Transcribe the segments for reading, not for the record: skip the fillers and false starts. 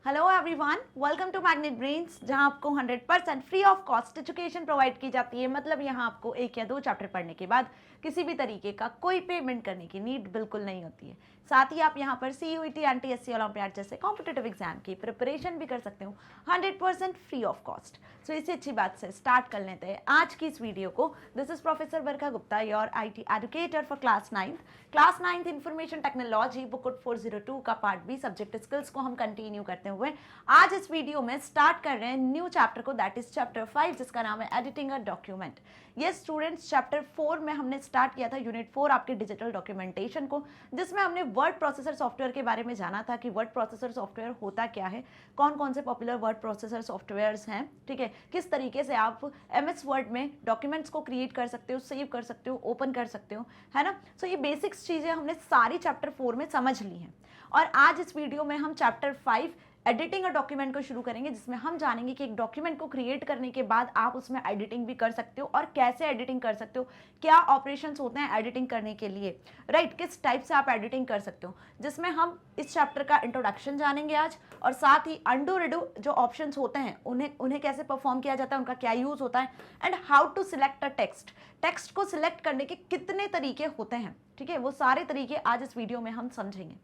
Hello everyone, welcome to magnet brains, जहां आपको 100% free of cost education provide की जाती है। मतलब यहां आपको 1 या 2 चैप्टर पढ़ने के बाद किसी भी तरीके का कोई पेमेंट करने की नीड बिल्कुल नहीं होती है। साथ ही आप यहां पर CUET, NTSC, ओलंपियाड जैसे कॉम्पिटिटिव एग्जाम की प्रिपरेशन भी कर सकते हो 100% फ्री ऑफ कॉस्ट। सो इसी अच्छी बात से स्टार्ट कर लेते हैं आज की इस वीडियो को। This is professor Barkha Gupta, your IT educator for class 9th information technology book 402 का पार्ट बी सब्जेक्ट स्किल्स को हम कंटिन्यू करते हुए आज इस वीडियो में स्टार्ट कर रहे हैं न्यू चैप्टर को, दैट इज चैप्टर 5, जिसका नाम है एडिटिंग अ डॉक्यूमेंट। ये स्टूडेंट्स चैप्टर 4 में हमने स्टार्ट किया था यूनिट 4 आपके डिजिटल डॉक्यूमेंटेशन को, जिसमें हमने वर्ड प्रोसेसर सॉफ्टवेयर के बारे में जाना था कि वर्ड प्रोसेसर सॉफ्टवेयर होता क्या है, कौन कौन से पॉपुलर वर्ड प्रोसेसर सॉफ्टवेयर्स हैं, ठीक है, किस तरीके से आप MS वर्ड में डॉक्यूमेंट्स को क्रिएट कर सकते हो, सेव कर सकते हो, ओपन कर सकते हो, है ना। सो ये बेसिक्स चीज़ें हमने सारी चैप्टर 4 में समझ ली हैं और आज इस वीडियो में हम चैप्टर 5 एडिटिंग अ डॉक्यूमेंट को शुरू करेंगे, जिसमें हम जानेंगे कि एक डॉक्यूमेंट को क्रिएट करने के बाद आप उसमें एडिटिंग भी कर सकते हो और कैसे एडिटिंग कर सकते हो, क्या ऑपरेशंस होते हैं एडिटिंग करने के लिए, राइट, किस टाइप से आप एडिटिंग कर सकते हो, जिसमें हम इस चैप्टर का इंट्रोडक्शन जानेंगे आज। और साथ ही अंडू रिडू जो ऑप्शंस होते हैं उन्हें कैसे परफॉर्म किया जाता है, उनका क्या यूज होता है, and how to select a text को सिलेक्ट करने के कितने तरीके होते हैं, ठीक है, वो सारे तरीके आज इस वीडियो में हम समझेंगे,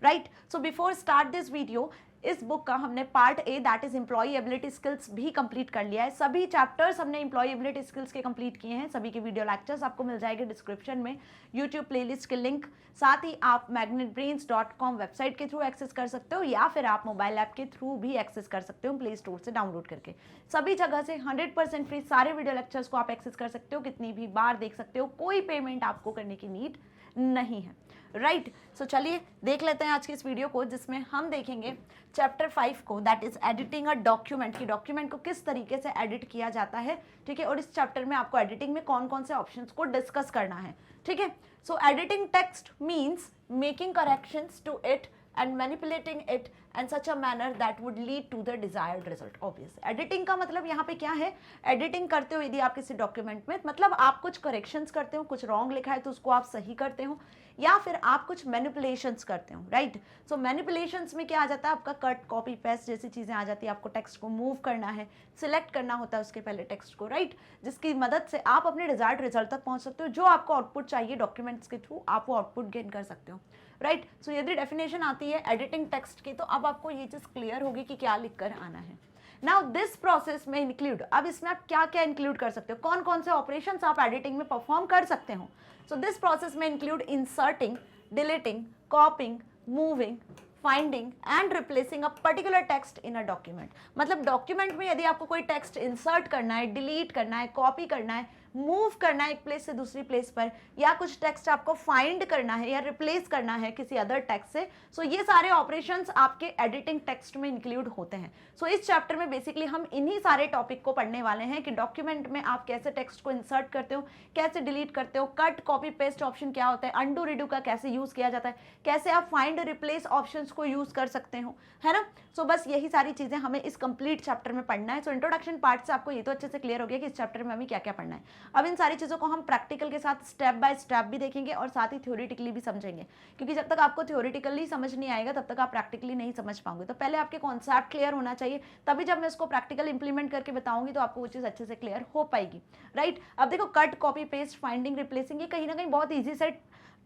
right. So before start this video, इस बुक का हमने part A that is employability skills भी कंप्लीट कर लिया है। सभी चैप्टर्स हमने एम्प्लॉय एबिलिटी स्किल्स के कंप्लीट किए हैं। सभी के वीडियो लेक्चर्स आपको मिल जाएंगे डिस्क्रिप्शन में, यूट्यूब प्लेलिस्ट के लिंक। साथ ही आप magnetbrains.com वेबसाइट के थ्रू एक्सेस कर सकते हो या फिर आप मोबाइल ऐप के थ्रू भी एक्सेस कर सकते हो, प्ले स्टोर से डाउनलोड करके। सभी जगह से 100% फ्री सारे वीडियो लेक्चर्स को आप एक्सेस कर सकते हो, कितनी भी बार देख सकते हो, कोई पेमेंट आपको करने की नीड नहीं है, राइट। सो चलिए देख लेते हैं आज की इस वीडियो को, जिसमें हम देखेंगे चैप्टर 5 को, that is editing a document, की डॉक्यूमेंट को किस तरीके से एडिट किया जाता है, ठीक है, और इस चैप्टर में आपको एडिटिंग में कौन कौन से ऑप्शंस को डिस्कस करना है, ठीक है। So editing text means making corrections to it and manipulating it in such a manner that would lead to the desired result. Obvious. Editing का मतलब यहाँ पे क्या है, एडिटिंग करते हो यदि आप किसी डॉक्यूमेंट में, मतलब आप कुछ करेक्शंस करते हो, कुछ रॉन्ग लिखा है तो उसको आप सही करते हो, या फिर आप कुछ मैनिपुलेशंस करते हो, राइट। सो मैनिपुलेशंस में क्या आ जाता है, आपका कट, कॉपी, पेस्ट जैसी चीज़ें आ जाती है। आपको टेक्स्ट को मूव करना है, सिलेक्ट करना होता है उसके पहले टेक्स्ट को, राइट, जिसकी मदद से आप अपने डिजायर्ड रिजल्ट तक पहुँच सकते हो। जो आपको आउटपुट चाहिए डॉक्यूमेंट्स के थ्रू, आप वो आउटपुट गेन कर सकते हो, राइट। सो यदि डेफिनेशन आती है एडिटिंग टेक्स्ट की, तो अब आपको ये चीज़ क्लियर होगी कि क्या लिख कर आना है। नाउ दिस प्रोसेस में इंक्लूड, अब इसमें आप क्या क्या इंक्लूड कर सकते हो, कौन कौन से ऑपरेशंस आप एडिटिंग में परफॉर्म कर सकते हो। सो दिस प्रोसेस में include inserting, deleting, कॉपिंग, moving, finding and replacing a particular text in a document. मतलब डॉक्यूमेंट में यदि आपको कोई टेक्स्ट इंसर्ट करना है, डिलीट करना है, कॉपी करना है, मूव करना है एक प्लेस से दूसरी प्लेस पर, या कुछ टेक्स्ट आपको फाइंड करना है या रिप्लेस करना है किसी अदर टेक्स्ट से, सो ये सारे ऑपरेशंस आपके एडिटिंग टेक्स्ट में इंक्लूड होते हैं। सो इस चैप्टर में बेसिकली हम इन्हीं सारे टॉपिक को पढ़ने वाले हैं कि डॉक्यूमेंट में आप कैसे टेक्स्ट को इंसर्ट करते हो, कैसे डिलीट करते हो, कट, कॉपी, पेस्ट ऑप्शन क्या होता है, अंडू रिडू का कैसे यूज किया जाता है, कैसे आप फाइंड रिप्लेस ऑप्शंस को यूज कर सकते हो, है ना। सो बस यही सारी चीजें हमें इस कंप्लीट चैप्टर में पढ़ना है। सो इंट्रोडक्शन पार्ट से आपको ये तो अच्छे से क्लियर हो गया कि इस चैप्टर में हमें क्या क्या पढ़ना है। अब इन सारी चीज़ों को हम प्रैक्टिकल के साथ स्टेप बाय स्टेप भी देखेंगे और साथ ही थ्योरेटिकली भी समझेंगे, क्योंकि जब तक आपको थ्योरेटिकली समझ नहीं आएगा तब तक आप प्रैक्टिकली नहीं समझ पाओगे। तो पहले आपके कॉन्सेप्ट क्लियर होना चाहिए, तभी जब मैं इसको प्रैक्टिकल इंप्लीमेंट करके बताऊंगी तो आपको वो चीज़ अच्छे से क्लियर हो पाएगी, राइट। अब देखो, cut, copy, paste, finding, replacing, ये कहीं ना कहीं बहुत ईजी से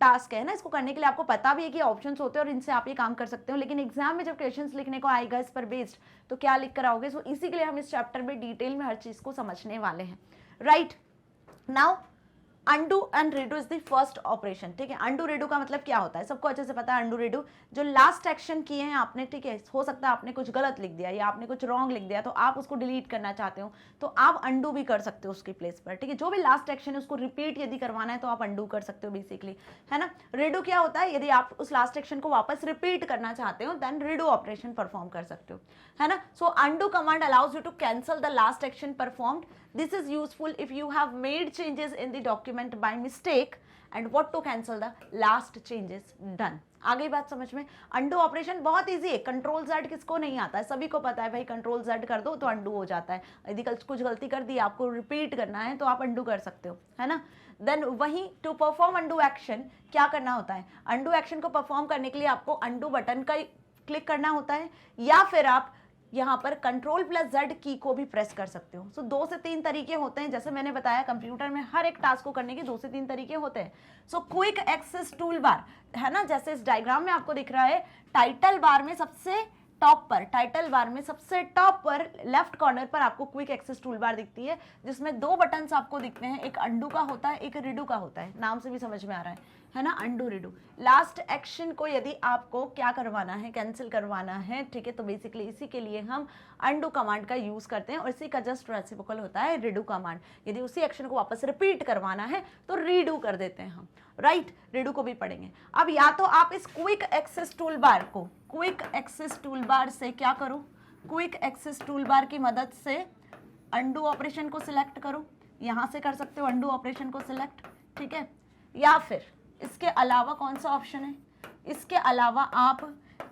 टास्क है ना। इसको करने के लिए आपको पता भी है कि ऑप्शंस होते हैं और इनसे आप ये काम कर सकते हो, लेकिन एग्जाम में जब क्वेश्चंस लिखने को आएगा इस पर बेस्ड, तो क्या लिख कर आओगे। सो इसी के लिए हम इस चैप्टर में डिटेल में हर चीज़ को समझने वाले हैं, right. Now undo and redo is the first operation, ठीक है। अंडू रिडू का मतलब क्या होता है, सबको अच्छे से पता है। अंडू रिडू जो लास्ट एक्शन किए हैं आपने, ठीक है, हो सकता है आपने कुछ गलत लिख दिया या आपने कुछ रॉन्ग लिख दिया, तो आप उसको डिलीट करना चाहते हो तो आप अंडू भी कर सकते हो उसकी प्लेस पर, ठीक है। जो भी लास्ट एक्शन है उसको रिपीट यदि करवाना है तो आप अंडू कर सकते हो बेसिकली, है ना। रिडू क्या होता है, यदि आप उस लास्ट एक्शन को वापस रिपीट करना चाहते हो देन रिडू ऑपरेशन परफॉर्म कर सकते हो, है ना। So undo command allows you to cancel the last action performed. This is useful if you have made changes in the document by mistake and what to cancel the last changes done. आ गई बात समझ में। Undo operation बहुत easy है, control Z किसको नहीं आता है, सभी को पता है भाई, कंट्रोल Z कर दो तो अंडू हो जाता है। यदि कल कुछ गलती कर दी, आपको रिपीट करना है तो आप अंडू कर सकते हो, है ना। देन वहीं टू परफॉर्म अंडू एक्शन क्या करना होता है, अंडू एक्शन को परफॉर्म करने के लिए आपको अंडू बटन का क्लिक करना होता है, या फिर आप यहाँ पर कंट्रोल प्लस जेड की को भी प्रेस कर सकते हो। सो 2 से 3 तरीके होते हैं, जैसे मैंने बताया कंप्यूटर में हर एक टास्क को करने के 2 से 3 तरीके होते हैं। So quick access toolbar है ना, जैसे इस डायग्राम में आपको दिख रहा है, टाइटल बार में सबसे टॉप पर, टाइटल बार में सबसे टॉप पर लेफ्ट कॉर्नर पर आपको क्विक एक्सेस टूल बार दिखती है, जिसमें 2 बटन्स आपको दिखते हैं, एक अंडू का होता है, एक रीडू का होता है। नाम से भी समझ में आ रहा है ना, अंडू रीडू। लास्ट एक्शन को यदि आपको क्या करवाना है, कैंसिल करवाना है, ठीक है, तो बेसिकली इसी के लिए हम अंडू कमांड का यूज करते हैं, और इसी का जस्ट रेसिप्रोकल होता है रीडू कमांड। यदि उसी एक्शन को वापस रिपीट करवाना है तो रीडू कर देते हैं हम, राइट। रीडू को भी पढ़ेंगे। अब या तो आप इस क्विक एक्सेस टूल बार को, क्विक एक्सेस टूल बार से क्या करो, क्विक एक्सेस टूल बार की मदद से अंडू ऑपरेशन को सिलेक्ट करो, यहां से कर सकते हो अंडू ऑपरेशन को सिलेक्ट, ठीक है। या फिर इसके अलावा कौन सा ऑप्शन है, इसके अलावा आप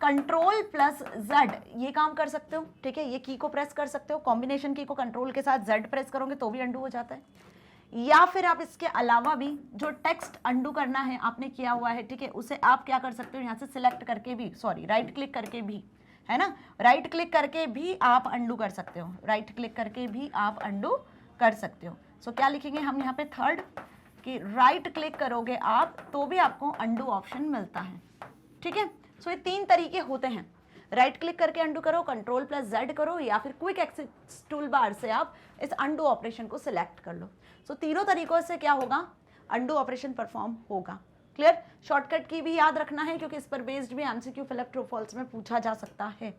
कंट्रोल प्लस जेड ये काम कर सकते हो, ठीक है, ये की को प्रेस कर सकते हो, कॉम्बिनेशन की को कंट्रोल के साथ जेड प्रेस करोगे तो भी अंडू हो जाता है। या फिर आप इसके अलावा भी जो टेक्स्ट अंडू करना है आपने किया हुआ है, ठीक है, उसे आप क्या कर सकते हो, यहाँ से सिलेक्ट करके भी, सॉरी राइट क्लिक करके भी, है ना, राइट क्लिक करके भी आप अंडू कर सकते हो, राइट क्लिक करके भी आप अंडू कर सकते हो। सो क्या लिखेंगे हम यहाँ पे थर्ड, कि राइट क्लिक करोगे आप तो भी आपको अंडू ऑप्शन मिलता है, ठीक है। सो ये 3 तरीके होते हैं, राइट क्लिक करके अंडू करो, कंट्रोल प्लस जेड करो, या फिर क्विक एक्सेस टूल बार से आप इस अंडू ऑपरेशन को सिलेक्ट कर लो। सो तीनों तरीकों से क्या होगा, अंडू ऑपरेशन परफॉर्म होगा। क्लियर। शॉर्टकट की भी याद रखना है, क्योंकि इस पर बेस्ड भी एमसीक्यू फिलअप ट्रू फॉल्स में पूछा जा सकता है,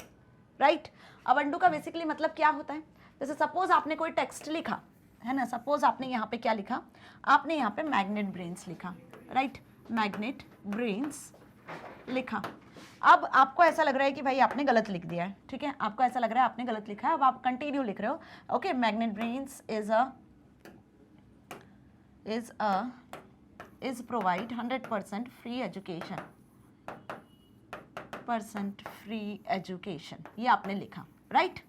राइट। अब अंडू का बेसिकली मतलब क्या होता है, जैसे सपोज आपने कोई टेक्स्ट लिखा है ना, सपोज आपने यहाँ पे क्या लिखा, आपने यहाँ पे मैग्नेट ब्रेन्स लिखा, राइट, मैग्नेट ब्रेन्स लिखा। अब आपको ऐसा लग रहा है कि भाई आपने गलत लिख दिया है, ठीक है, आपको ऐसा लग रहा है आपने गलत लिखा है, अब आप कंटिन्यू लिख रहे हो, okay, magnet brains is provide 100% free education, ये आपने लिखा, राइट।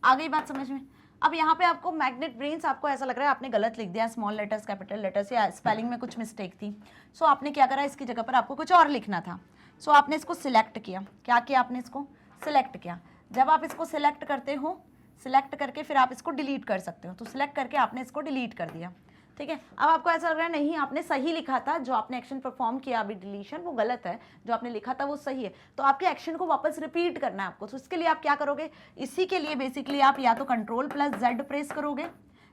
आ गई बात समझ में। अब यहाँ पे आपको मैग्नेट ब्रेन्स, आपको ऐसा लग रहा है आपने गलत लिख दिया, स्मॉल लेटर्स कैपिटल लेटर्स, या स्पेलिंग में कुछ मिस्टेक थी। सो आपने क्या करा, इसकी जगह पर आपको कुछ और लिखना था। सो आपने इसको सिलेक्ट किया, क्या किया आपने, इसको सिलेक्ट किया। जब आप इसको सिलेक्ट करते हो, सिलेक्ट करके फिर आप इसको डिलीट कर सकते हो, तो सिलेक्ट करके आपने इसको डिलीट कर दिया, ठीक है। अब आपको ऐसा लग रहा है नहीं आपने सही लिखा था, जो आपने एक्शन परफॉर्म किया अभी डिलीशन वो गलत है, जो आपने लिखा था वो सही है, तो आपके एक्शन को वापस रिपीट करना है आपको। तो इसके लिए आप क्या करोगे, इसी के लिए बेसिकली आप या तो कंट्रोल प्लस जेड प्रेस करोगे,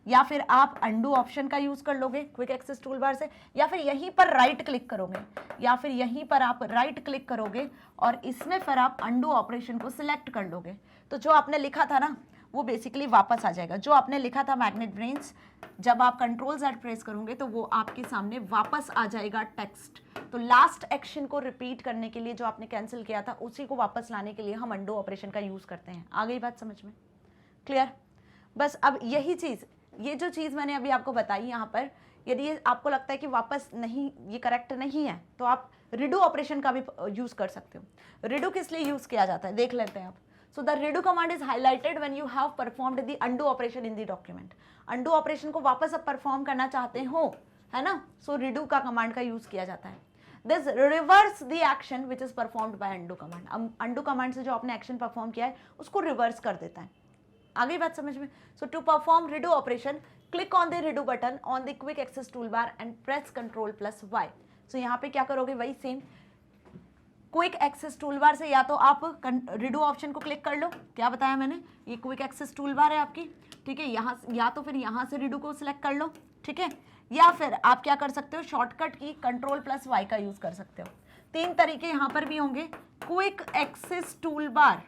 या फिर आप अंडू ऑप्शन का यूज कर लोगे क्विक एक्सेस टूल बार से, या फिर यहीं पर राइट क्लिक करोगे, या फिर यहीं पर आप राइट क्लिक करोगे और इसमें फिर आप अंडू ऑपरेशन को सिलेक्ट कर लोगे। तो जो आपने लिखा था ना वो बेसिकली वापस आ जाएगा, जो आपने लिखा था मैग्नेट ब्रेन्स, जब आप कंट्रोल जेड प्रेस करोगे तो वो आपके सामने वापस आ जाएगा टेक्स्ट। तो लास्ट एक्शन को रिपीट करने के लिए जो आपने कैंसिल किया था उसी को वापस लाने के लिए हम अंडू ऑपरेशन का यूज करते हैं। आ गई बात समझ में, क्लियर। बस अब यही चीज, ये जो चीज मैंने अभी आपको बताई यहाँ पर, यदि आपको लगता है कि वापस नहीं, ये करेक्ट नहीं है, तो आप रिडू ऑपरेशन का भी यूज कर सकते हो। रिडू किस लिए यूज किया जाता है देख लेते हैं आप। So the redo command is highlighted when you have performed the undo operation in the document. Undo operation को वापस अब perform करना चाहते हो, है ना, so redo का command का use किया जाता है। This reverse the action which is performed by undo command. अब undo command से जो आपने action perform किया है उसको reverse कर देता है। आ गई बात समझ में। So to perform redo operation, click on the redo button on the quick access toolbar and press Ctrl plus Y. So यहाँ पे क्या करोगे, वही same quick access toolbar से या तो आप रिडू ऑप्शन को क्लिक कर लो, क्या बताया मैंने, ये क्विक एक्सेस टूल बार है आपकी, ठीक है, यहाँ या तो फिर यहाँ से रिडू को सिलेक्ट कर लो, ठीक है, या फिर आप क्या कर सकते हो, शॉर्टकट की कंट्रोल प्लस वाई का यूज कर सकते हो। 3 तरीके यहाँ पर भी होंगे। Quick access toolbar,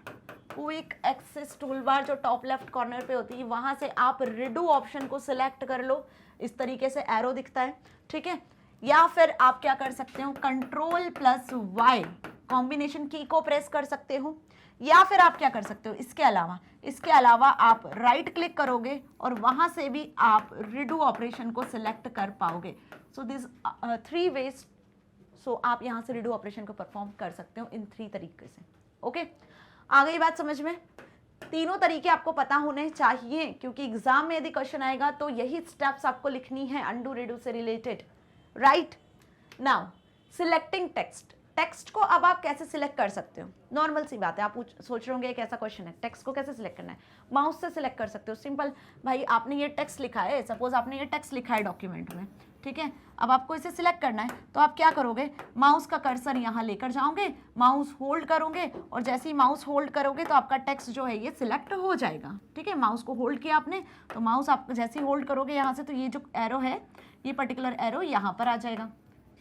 quick access toolbar जो टॉप लेफ्ट कॉर्नर पे होती है, वहां से आप रिडू ऑप्शन को सिलेक्ट कर लो, इस तरीके से एरो दिखता है, ठीक है, या फिर आप क्या कर सकते हो, कंट्रोल प्लस वाई कॉम्बिनेशन की को प्रेस कर सकते हो, या फिर आप क्या कर सकते हो, इसके अलावा आप राइट क्लिक करोगे और वहां से भी आप रिडू ऑपरेशन को सिलेक्ट कर पाओगे। सो दिस 3 वेज, सो आप यहां से रिडू ऑपरेशन को परफॉर्म कर सकते हो इन 3 तरीके से। ओके, आ गई बात समझ में। तीनों तरीके आपको पता होने चाहिए, क्योंकि एग्जाम में यदि क्वेश्चन आएगा तो यही स्टेप्स आपको लिखनी है अंडू रिडू से related, right. Now selecting text, text को अब आप कैसे सिलेक्ट कर सकते हो? नॉर्मल सी बात है, आप सोच रहे होंगे एक ऐसा क्वेश्चन है, टेक्स्ट को कैसे सिलेक्ट करना है? माउस से सिलेक्ट कर सकते हो, सिंपल। भाई आपने ये टेक्स्ट लिखा है, सपोज आपने ये टेक्स्ट लिखा है डॉक्यूमेंट में, ठीक है, अब आपको इसे सिलेक्ट करना है, तो आप क्या करोगे, माउस का कर्सर यहाँ लेकर जाओगे, माउस होल्ड करोगे, और जैसे ही माउस होल्ड करोगे तो आपका टेक्स्ट जो है ये सिलेक्ट हो जाएगा, ठीक है। माउस को होल्ड किया आपने, तो माउस आप जैसे ही होल्ड करोगे यहाँ से, तो ये जो एरो है, ये पर्टिकुलर एरो यहाँ पर आ जाएगा,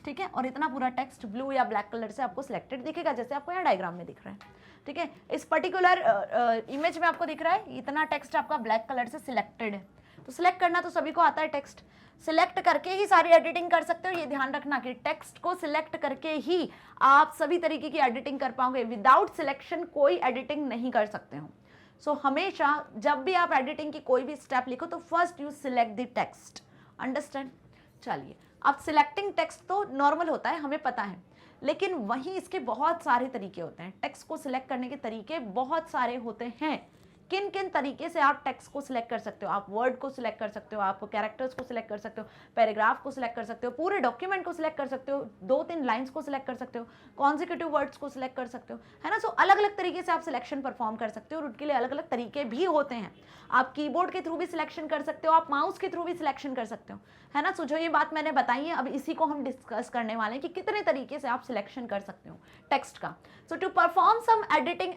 ठीक है, और इतना पूरा टेक्स्ट ब्लू या ब्लैक कलर से आपको सिलेक्टेड दिखेगा, जैसे आपको यहाँ डायग्राम में दिख रहा है, ठीक है। इस पर्टिकुलर इमेज में आपको दिख रहा है इतना टेक्स्ट आपका ब्लैक कलर से सिलेक्टेड है। तो सिलेक्ट करना तो सभी को आता है, टेक्स्ट सिलेक्ट करके ही सारी एडिटिंग कर सकते हो। ये ध्यान रखना कि टेक्स्ट को सिलेक्ट करके ही आप सभी तरीके की एडिटिंग कर पाओगे, विदाउट सिलेक्शन कोई एडिटिंग नहीं कर सकते हो। सो हमेशा जब भी आप एडिटिंग की कोई भी स्टेप लिखो तो first you select the text, understand. चलिए, अब सिलेक्टिंग टेक्स्ट तो नॉर्मल होता है, हमें पता है, लेकिन वहीं इसके बहुत सारे तरीके होते हैं। टेक्स्ट को सिलेक्ट करने के तरीके बहुत सारे होते हैं। किन किन तरीके से आप टेक्स्ट को सिलेक्ट कर सकते हो? आप वर्ड को सिलेक्ट कर सकते हो, आप कैरेक्टर्स को सिलेक्ट कर सकते हो, पैराग्राफ को सिलेक्ट कर सकते हो, पूरे डॉक्यूमेंट को सिलेक्ट कर सकते हो, 2-3 लाइंस को सिलेक्ट कर सकते हो, कॉन्जिक्यूटिव वर्ड्स को सिलेक्ट कर सकते हो, है ना। सो अलग अलग तरीके से आप सिलेक्शन परफॉर्म कर सकते हो, और उनके लिए अलग अलग तरीके भी होते हैं। आप कीबोर्ड के थ्रू भी सिलेक्शन कर सकते हो, आप माउस के थ्रू भी सिलेक्शन कर सकते हो, है ना। सो जो ये बात मैंने बताई है, अब इसी को हम डिस्कस करने वाले हैं कि कितने तरीके से आप सिलेक्शन कर सकते हो टेक्स्ट का। So to perform some editing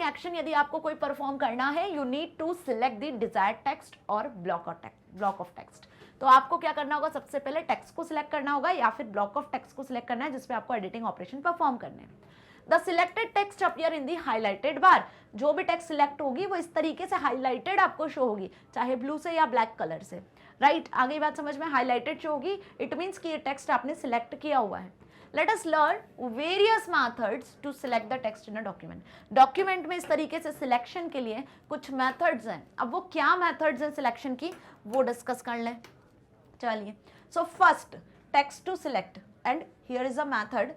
action यदि आपको कोई परफॉर्म करना है, you need to select the desired text और ब्लॉक ऑफ टेक्स्ट। तो आपको क्या करना होगा, सबसे पहले टेक्स्ट को सिलेक्ट करना होगा या फिर ब्लॉक ऑफ टेक्स्ट को सिलेक्ट करना है जिसपे आपको एडिटिंग ऑपरेशन परफॉर्म करने हैं। The selected text appear in the highlighted bar. जो भी टेक्स्ट सिलेक्ट होगी वो इस तरीके से हाईलाइटेड आपको शो होगी, चाहे ब्लू से या ब्लैक कलर से, राइट। आगे बात समझ में, हाईलाइटेड शो होगी, इट मीन्स कि ये टेक्स्ट आपने सिलेक्ट किया हुआ है। Let us learn various methods to select the text in a document. Document में इस तरीके से सिलेक्शन के लिए कुछ मेथड्स हैं। अब वो क्या मेथड्स हैं सिलेक्शन की, वो डिस्कस कर लें। चलिए, so first text to select, and here is a method,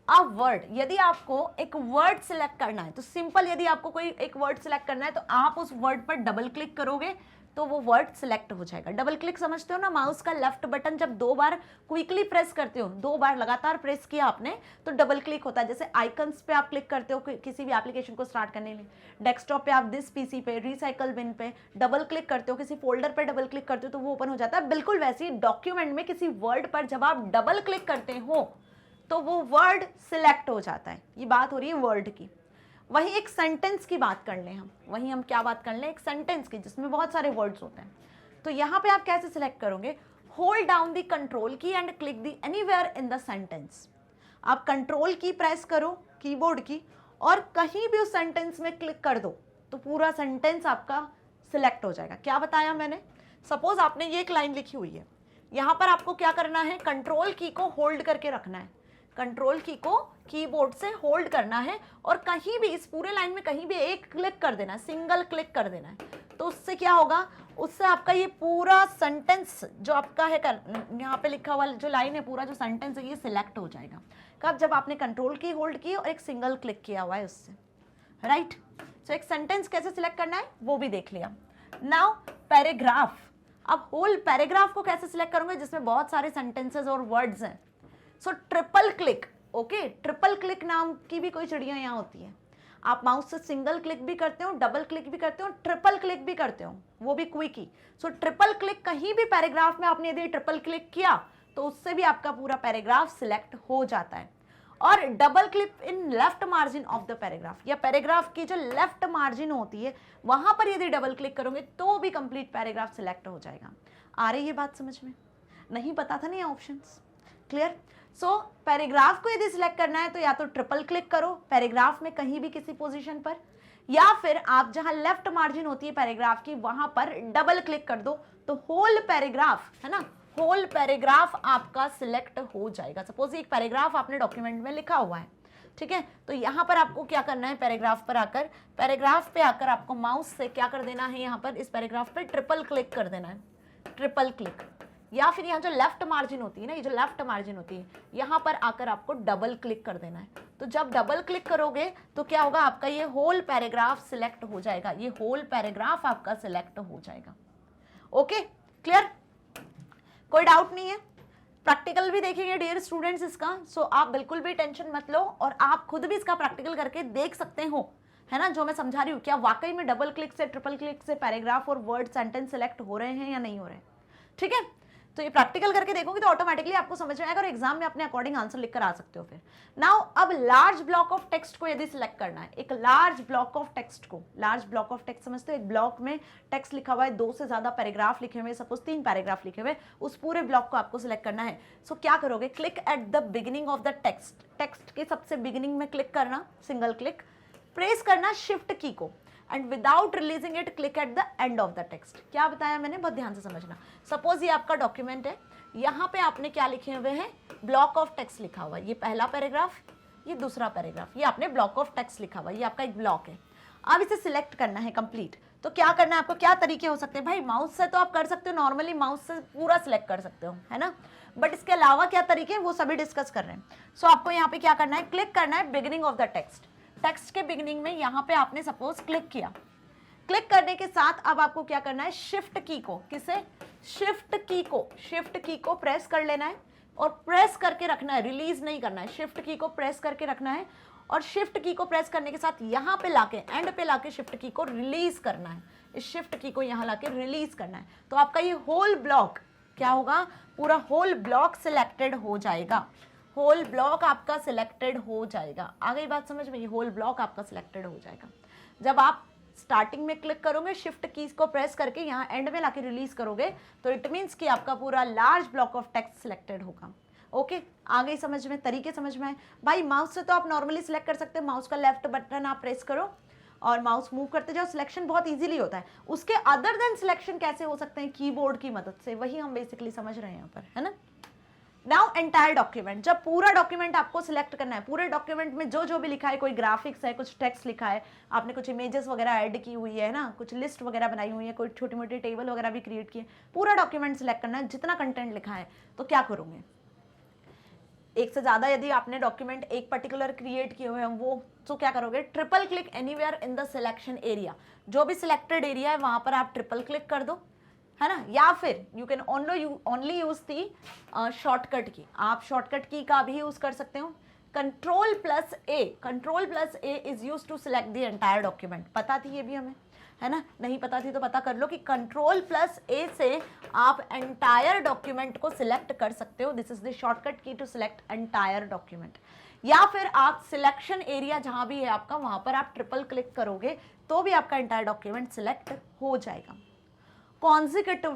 a word. यदि आपको एक वर्ड सिलेक्ट करना है तो सिंपल, यदि आपको कोई एक वर्ड सिलेक्ट करना है तो आप उस वर्ड पर डबल क्लिक करोगे तो वो वर्ड सिलेक्ट हो जाएगा। डबल क्लिक समझते हो ना, माउस का लेफ्ट बटन जब 2 बार क्विकली प्रेस करते हो, 2 बार लगातार प्रेस किया आपने तो डबल क्लिक होता है। जैसे आइकन्स पे आप क्लिक करते हो किसी भी एप्लीकेशन को स्टार्ट करने के लिए, डेस्कटॉप पे आप दिस पीसी पे, रिसाइकल बिन पे डबल क्लिक करते हो, किसी फोल्डर पे डबल क्लिक करते हो तो वो ओपन हो जाता है। बिल्कुल वैसे ही डॉक्यूमेंट में किसी वर्ड पर जब आप डबल क्लिक करते हो तो वो वर्ड सिलेक्ट हो जाता है। ये बात हो रही है वर्ड की। वही एक सेंटेंस की बात कर लें हम, वही हम क्या बात कर लें, एक सेंटेंस की जिसमें बहुत सारे वर्ड्स होते हैं। तो यहाँ पे आप कैसे सिलेक्ट करोगे, hold down the control key and click the anywhere in the sentence. आप कंट्रोल की प्रेस करो कीबोर्ड की और कहीं भी उस सेंटेंस में क्लिक कर दो तो पूरा सेंटेंस आपका सिलेक्ट हो जाएगा। क्या बताया मैंने, सपोज आपने ये एक लाइन लिखी हुई है, यहाँ पर आपको क्या करना है, कंट्रोल की को होल्ड करके रखना है, कंट्रोल की को कीबोर्ड से होल्ड करना है और कहीं भी इस पूरे लाइन में कहीं भी एक क्लिक कर देना है, सिंगल क्लिक कर देना है। तो उससे क्या होगा, उससे आपका ये पूरा सेंटेंस जो आपका है, यहाँ पे लिखा हुआ जो लाइन है, पूरा जो सेंटेंस है ये सिलेक्ट हो जाएगा। कब, जब आपने कंट्रोल की होल्ड की और एक सिंगल क्लिक किया हुआ है उससे, राइट। सो एक सेंटेंस कैसे सिलेक्ट करना है वो भी देख लिया। नाउ पैराग्राफ, अब होल पैराग्राफ को कैसे सिलेक्ट करूंगे जिसमें बहुत सारे सेंटेंसेस और वर्ड्स हैं। सो triple click, okay, triple click नाम की भी कोई चिड़िया यहाँ होती है। आप माउस से सिंगल क्लिक भी करते हो, डबल क्लिक भी करते हो, ट्रिपल क्लिक भी करते हो, वो भी क्विक ही। सो ट्रिपल क्लिक, कहीं भी पैराग्राफ में आपने यदि ट्रिपल क्लिक किया तो उससे भी आपका पूरा पैराग्राफ सिलेक्ट हो जाता है। और double click in left margin of the paragraph, या पैराग्राफ की जो लेफ्ट मार्जिन होती है वहां पर यदि डबल क्लिक करोगे तो भी कंप्लीट पैराग्राफ सिलेक्ट हो जाएगा। आ रही है बात समझ में, नहीं पता था नहीं ऑप्शंस, क्लियर। सो पैराग्राफ को यदि सिलेक्ट करना है तो या तो ट्रिपल क्लिक करो पैराग्राफ में कहीं भी किसी पोजीशन पर, या फिर आप जहां लेफ्ट मार्जिन होती है पैराग्राफ की वहां पर डबल क्लिक कर दो तो होल पैराग्राफ, है ना, होल पैराग्राफ आपका सिलेक्ट हो जाएगा। सपोज एक पैराग्राफ आपने डॉक्यूमेंट में लिखा हुआ है, ठीक है, तो यहां पर आपको क्या करना है, पैराग्राफ पर आकर, पैराग्राफ पे आकर आपको माउस से क्या कर देना है, यहां पर इस पैराग्राफ पे ट्रिपल क्लिक कर देना है, ट्रिपल क्लिक। या फिर यहाँ जो लेफ्ट मार्जिन होती है ना, ये जो लेफ्ट मार्जिन होती है यहाँ पर आकर आपको डबल क्लिक कर देना है। तो जब डबल क्लिक करोगे तो क्या होगा, आपका ये होल पैराग्राफ सिलेक्ट हो जाएगा, ये होल पैराग्राफ आपका सिलेक्ट हो जाएगा। ओके, क्लियर, कोई डाउट नहीं है। प्रैक्टिकल भी देखेंगे डियर स्टूडेंट्स इसका, सो आप बिल्कुल भी टेंशन मत लो और आप खुद भी इसका प्रैक्टिकल करके देख सकते हो, है ना, जो मैं समझा रही हूँ क्या वाकई में डबल क्लिक से ट्रिपल क्लिक से पैराग्राफ और वर्ड सेंटेंस सेलेक्ट हो रहे हैं या नहीं हो रहे हैं, ठीक है। तो ये प्रैक्टिकल करके देखोगे तो ऑटोमेटिकली आपको समझ में आएगा और एग्जाम में अपने अकॉर्डिंग आंसर लिख कर आ सकते हो। फिर नाउ अब लार्ज ब्लॉक ऑफ टेक्स्ट को यदि सिलेक्ट करना है, एक लार्ज ब्लॉक ऑफ टेक्स्ट को, लार्ज ब्लॉक ऑफ टेक्स्ट समझते हो, एक ब्लॉक में टेक्स्ट लिखा हुआ है, 2 से ज्यादा पैराग्राफ लिखे हुए, सपोज 3 पैराग्राफ लिखे हुए, उस पूरे ब्लॉक को आपको सिलेक्ट करना है। सो क्या करोगे, click at the beginning of the text, text के सबसे बिगिनिंग में क्लिक करना, सिंगल क्लिक, प्रेस करना शिफ्ट की को and without releasing it click at the end of the text. क्या बताया मैंने, बहुत ध्यान से समझना। सपोज ये आपका डॉक्यूमेंट है, यहाँ पे आपने क्या लिखे हुए हैं, ब्लॉक ऑफ टेक्स्ट लिखा हुआ है, ये पहला पैराग्राफ, ये दूसरा पैराग्राफ, ये आपने ब्लॉक ऑफ टेक्स्ट लिखा हुआ है, ये आपका एक ब्लॉक है। अब इसे सिलेक्ट करना है कंप्लीट। तो क्या करना है आपको, क्या तरीके हो सकते हैं भाई, माउस से तो आप कर सकते हो, नॉर्मली माउस से पूरा सिलेक्ट कर सकते हो, है ना, बट इसके अलावा क्या तरीके हैं वो सभी डिस्कस कर रहे हैं। सो आपको यहाँ पे क्या करना है, क्लिक करना है beginning of the text, text के बिगिनिंग में यहाँ पे आपने सपोज क्लिक किया, क्लिक करने के साथ अब आपको क्या करना है, शिफ्ट की को, किसे, शिफ्ट की को प्रेस कर लेना है और प्रेस करके रखना है, रिलीज नहीं करना है, शिफ्ट की को प्रेस करके रखना है और शिफ्ट की को प्रेस करने के साथ यहाँ पे लाके एंड पे लाके शिफ्ट की को रिलीज करना है, इस शिफ्ट की को यहाँ लाके रिलीज करना है। तो आपका ये होल ब्लॉक क्या होगा, पूरा होल ब्लॉक सिलेक्टेड हो जाएगा, होल ब्लॉक आपका सिलेक्टेड हो जाएगा। आ गई बात समझ में, ये होल ब्लॉक आपका सिलेक्टेड हो जाएगा। जब आप स्टार्टिंग में क्लिक करोगे, शिफ्ट कीज को प्रेस करके यहाँ एंड में लाके रिलीज करोगे, तो इट मीन्स कि आपका पूरा large block of text selected होगा। ओके, आ गई समझ में, तरीके समझ में आए भाई। माउस से तो आप नॉर्मली सिलेक्ट कर सकते हैं, माउस का लेफ्ट बटन आप प्रेस करो और माउस मूव करते जाओ, सिलेक्शन बहुत इजीली होता है। उसके अदर देन सिलेक्शन कैसे हो सकते हैं, कीबोर्ड की मदद से, वही हम बेसिकली समझ रहे हैं यहाँ पर, है ना। नाउ एंटायर डॉक्यूमेंट, जब पूरा डॉक्यूमेंट आपको सिलेक्ट करना है, पूरे डॉक्यूमेंट में जो जो भी लिखा है, कोई ग्राफिक्स है, कुछ टेक्स्ट लिखा है, आपने कुछ इमेजेस वगैरह ऐड की हुई है ना, कुछ लिस्ट वगैरह बनाई हुई है, कोई छोटी मोटी टेबल वगैरह भी क्रिएट की है, पूरा डॉक्यूमेंट सिलेक्ट करना है, जितना कंटेंट लिखा है। तो क्या करोगे, एक से ज्यादा यदि आपने डॉक्यूमेंट एक पर्टिकुलर क्रिएट किए हुए हैं वो, तो क्या करोगे, triple click anywhere in the selection area, जो भी सिलेक्टेड एरिया है वहां पर आप ट्रिपल क्लिक कर दो, है ना, या फिर you can only use the shortcut की, आप शॉर्टकट की का भी यूज कर सकते हो। Control plus A is use to select the entire document. पता थी ये भी हमें, है ना, नहीं पता थी तो पता कर लो कि कंट्रोल प्लस ए से आप एंटायर डॉक्यूमेंट को सिलेक्ट कर सकते हो। दिस इज द शॉर्टकट की टू सिलेक्ट एंटायर डॉक्यूमेंट। या फिर आप सिलेक्शन एरिया जहां भी है आपका, वहां पर आप ट्रिपल क्लिक करोगे तो भी आपका एंटायर डॉक्यूमेंट सिलेक्ट हो जाएगा। कॉन्जिक्यूटिव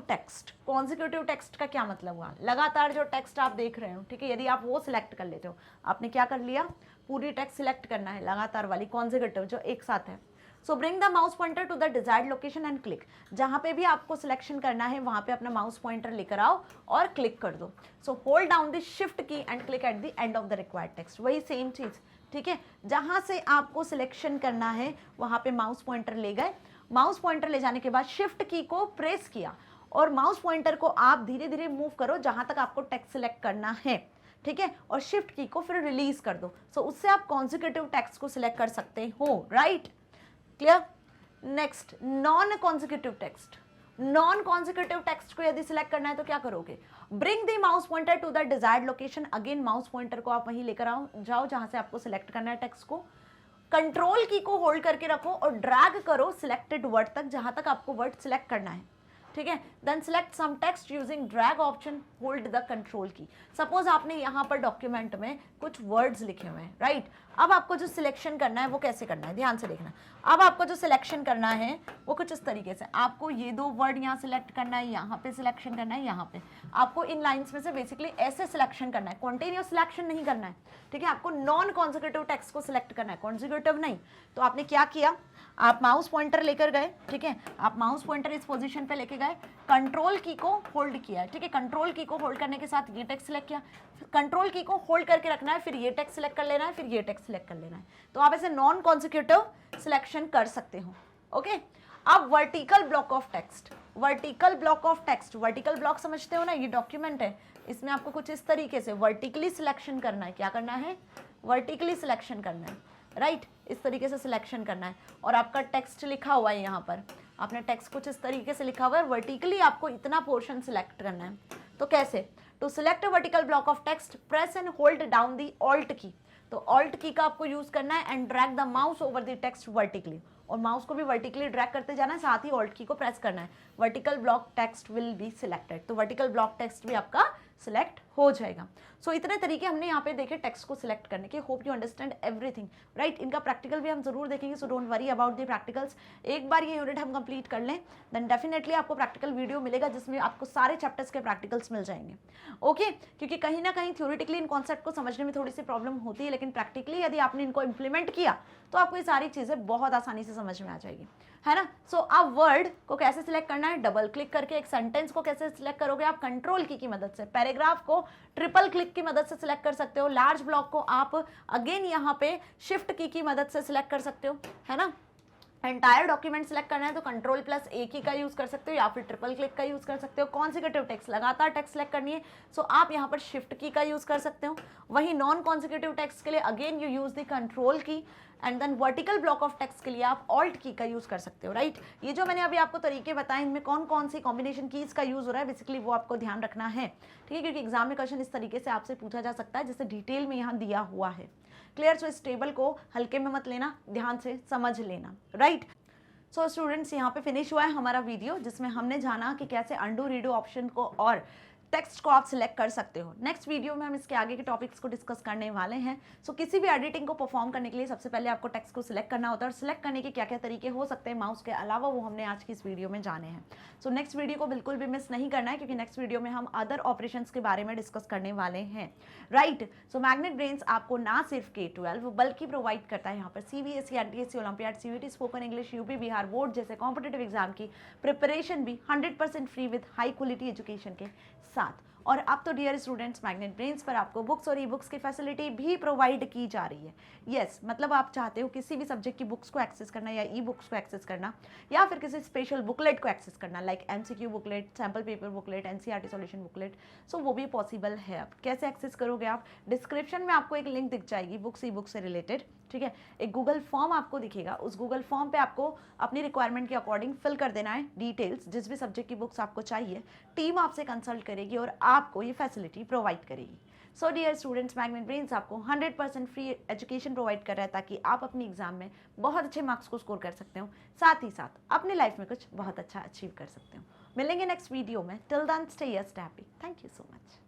टेक्स्ट का क्या मतलब हुआ, लगातार जो टेक्स्ट आप देख रहे हो, ठीक है, यदि आप वो सिलेक्ट कर लेते हो, आपने क्या कर लिया, पूरी टेक्स्ट सिलेक्ट करना है, लगातार वाली कॉन्जिक्यूटिव जो एक साथ है। So bring the mouse pointer to the desired location and click, जहां पे भी आपको सिलेक्शन करना है वहां पे अपना माउस पॉइंटर लेकर आओ और क्लिक कर दो। So hold down the shift key and click at the end of the required text, वही सेम चीज, ठीक है, जहां से आपको सिलेक्शन करना है वहां पे माउस पॉइंटर ले गए, माउस पॉइंटर ले जाने के बाद शिफ्ट की को प्रेस किया और माउस पॉइंटर को आप धीरे धीरे मूव करो जहां तक आपको टेक्स्ट सिलेक्ट करना है, ठीक है, और शिफ्ट की को फिर रिलीज कर दो। सो उससे आप कॉन्जिक्यूटिव टेक्स्ट को सिलेक्ट कर सकते हो, right, clear. Next, non consecutive text. Non consecutive text को यदि सिलेक्ट करना है तो क्या करोगे, bring the mouse pointer to the desired location, again mouse pointer को आप वहीं लेकर जाओ जहां से आपको सिलेक्ट करना है टेक्स्ट को, कंट्रोल की को होल्ड करके रखो और ड्रैग करो सिलेक्टेड वर्ड तक जहां तक आपको वर्ड सिलेक्ट करना है, ठीक है। Then select some text using drag option, hold the control key. Suppose आपने यहाँ पर डॉक्यूमेंट में कुछ वर्ड्स लिखे हुए हैं, राइट, अब आपको जो सिलेक्शन करना है वो कैसे करना है, ध्यान से देखना। अब आपको जो सिलेक्शन करना है वो कुछ इस तरीके से, आपको ये 2 वर्ड यहाँ सिलेक्ट करना है, यहाँ पे सिलेक्शन करना है, यहाँ पे आपको इन लाइंस में से बेसिकली ऐसे सिलेक्शन करना है, कॉन्टिन्यूअस सिलेक्शन नहीं करना है, ठीक है, आपको नॉन कॉन्जिक्यूटिव टेक्स्ट को सिलेक्ट करना है, कॉन्जिक्यूटिव नहीं। तो आपने क्या किया, आप माउस पॉइंटर लेकर गए, ठीक है, आप माउस पॉइंटर इस पोजीशन पे लेके गए, कंट्रोल की को होल्ड किया, ठीक है, कंट्रोल की को होल्ड करने के साथ ये टेक्स्ट सिलेक्ट किया, कंट्रोल की को होल्ड करके रखना है, फिर ये टेक्स्ट सिलेक्ट कर लेना है, फिर ये टेक्स्ट सिलेक्ट कर लेना है। तो आप ऐसे नॉन कॉन्जिक्यूटिव सिलेक्शन कर सकते हो, ओके। अब vertical block of text, vertical block of text, vertical block समझते हो ना, ये डॉक्यूमेंट है, इसमें आपको कुछ इस तरीके से वर्टिकली सिलेक्शन करना है, क्या करना है, वर्टिकली सिलेक्शन करना है, राइट, इस तरीके से सिलेक्शन करना है। और आपका टेक्स्ट लिखा हुआ है यहाँ पर, आपने टेक्स्ट कुछ इस तरीके से लिखा हुआ है, वर्टिकली आपको इतना पोर्शन सिलेक्ट करना है। तो कैसे, to select a vertical block of text press and hold down the alt key, तो ऑल्ट की का आपको यूज करना है and drag the mouse over the text vertically, और माउस को भी वर्टिकली ड्रैग करते जाना है, साथ ही ऑल्ट की को प्रेस करना है, vertical block text will be selected, तो वर्टिकल ब्लॉक टेक्स्ट भी आपका सिलेक्ट हो जाएगा। सो इतने तरीके हमने यहाँ पे देखे टेक्स्ट को सिलेक्ट करने के। Hope you understand everything, right. इनका प्रैक्टिकल भी हम जरूर देखेंगे, so don't worry about the practicals. एक बार ये यूनिट हम कंप्लीट कर लें देन डेफिनेटली आपको प्रैक्टिकल वीडियो मिलेगा जिसमें आपको सारे चैप्टर्स के प्रैक्टिकल्स मिल जाएंगे, ओके। क्योंकि कहीं ना कहीं थ्योरेटिकली इन कॉन्सेप्ट को समझने में थोड़ी सी प्रॉब्लम होती है, लेकिन प्रैक्टिकली यदि आपने इनको इंप्लीमेंट किया तो आपको ये सारी चीज़ें बहुत आसानी से समझ में आ जाएगी, है ना। सो अब वर्ड को कैसे सिलेक्ट करना है, डबल क्लिक करके। एक सेंटेंस को कैसे सिलेक्ट करोगे आप, कंट्रोल की मदद से। पैराग्राफ को ट्रिपल क्लिक की मदद से सिलेक्ट कर सकते हो। लार्ज ब्लॉक को आप अगेन यहाँ पे शिफ्ट की मदद से सिलेक्ट कर सकते हो, है ना। एंटायर डॉक्यूमेंट सिलेक्ट करना है तो कंट्रोल प्लस ए की का यूज कर सकते हो या फिर ट्रिपल क्लिक का यूज कर सकते हो। कॉन्सिक्यूटिव टेक्स्ट, लगातार टेक्स्ट सिलेक्ट करनी है, सो आप यहाँ पर शिफ्ट की का यूज कर सकते हो। वहीं नॉन कॉन्सिक्यूटिव टेक्स्ट के लिए again you use the control key, and then vertical block of text के लिए आप ऑल्ट की का यूज कर सकते हो, राइट। ये जो मैंने अभी आपको तरीके बताए इनमें कौन कौन सी कॉम्बिनेशन कीज का यूज हो रहा है बेसिकली वो आपको ध्यान रखना है, ठीक है, क्योंकि एग्जाम में क्वेश्चन इस तरीके से आपसे पूछा जा सकता है जैसे डिटेल में यहाँ दिया हुआ है। क्लियर। सो इस टेबल को हल्के में मत लेना, ध्यान से समझ लेना, राइट। सो स्टूडेंट्स यहाँ पे फिनिश हुआ है हमारा वीडियो जिसमें हमने जाना कि कैसे अंडू रीडो ऑप्शन को और टेक्स्ट को आप सिलेक्ट कर सकते हो। नेक्स्ट वीडियो में हम इसके आगे के टॉपिक्स को डिस्कस करने वाले हैं। सो किसी भी एडिटिंग को परफॉर्म करने के लिए सबसे पहले आपको टेक्स्ट को सिलेक्ट करना होता है, और सिलेक्ट करने के क्या क्या तरीके हो सकते हैं माउस के अलावा वो हमने आज की इस वीडियो में जाने हैं। सो नेक्स्ट वीडियो को बिल्कुल भी मिस नहीं करना है क्योंकि नेक्स्ट वीडियो में हम अदर ऑपरेशंस के बारे में डिस्कस करने वाले हैं, राइट। सो मैग्नेट ब्रेन्स आपको ना सिर्फ K-12 बल्कि प्रोवाइड करता है यहाँ पर CBSE, NTSC, olympiad, CUET, spoken English, UP Bihar board जैसे कॉम्पिटेटिव एग्जाम की प्रिपरेशन भी 100% free with high quality education के साथ। और अब तो डियर स्टूडेंट्स मैग्नेट ब्रेन्स पर आपको बुक्स और ई बुक्स की फैसिलिटी भी प्रोवाइड की जा रही है। यस, मतलब आप चाहते हो किसी भी सब्जेक्ट की बुक्स को एक्सेस करना या ई बुक्स को एक्सेस करना या फिर किसी स्पेशल बुकलेट को एक्सेस करना like MCQ booklet, sample paper booklet, NCERT solution booklet, so वो भी पॉसिबल है। अब कैसे एक्सेस करोगे आप, डिस्क्रिप्शन में आपको एक लिंक दिख जाएगी बुक्स ई बुक से रिलेटेड, ठीक है। एक गूगल फॉर्म आपको दिखेगा, उस गूगल फॉर्म पे आपको अपनी रिक्वायरमेंट के अकॉर्डिंग फिल कर देना है डिटेल्स, जिस भी सब्जेक्ट की बुक्स आपको चाहिए टीम आपसे कंसल्ट करेगी और आपको ये फैसिलिटी प्रोवाइड करेगी। So dear students magnet brains आपको 100% फ्री एजुकेशन प्रोवाइड कर रहा है ताकि आप अपनी एग्जाम में बहुत अच्छे मार्क्स को स्कोर कर सकते हो, साथ ही साथ अपनी लाइफ में कुछ बहुत अच्छा अचीव कर सकते हो। मिलेंगे नेक्स्ट वीडियो में, till then stay happy. Thank you so much.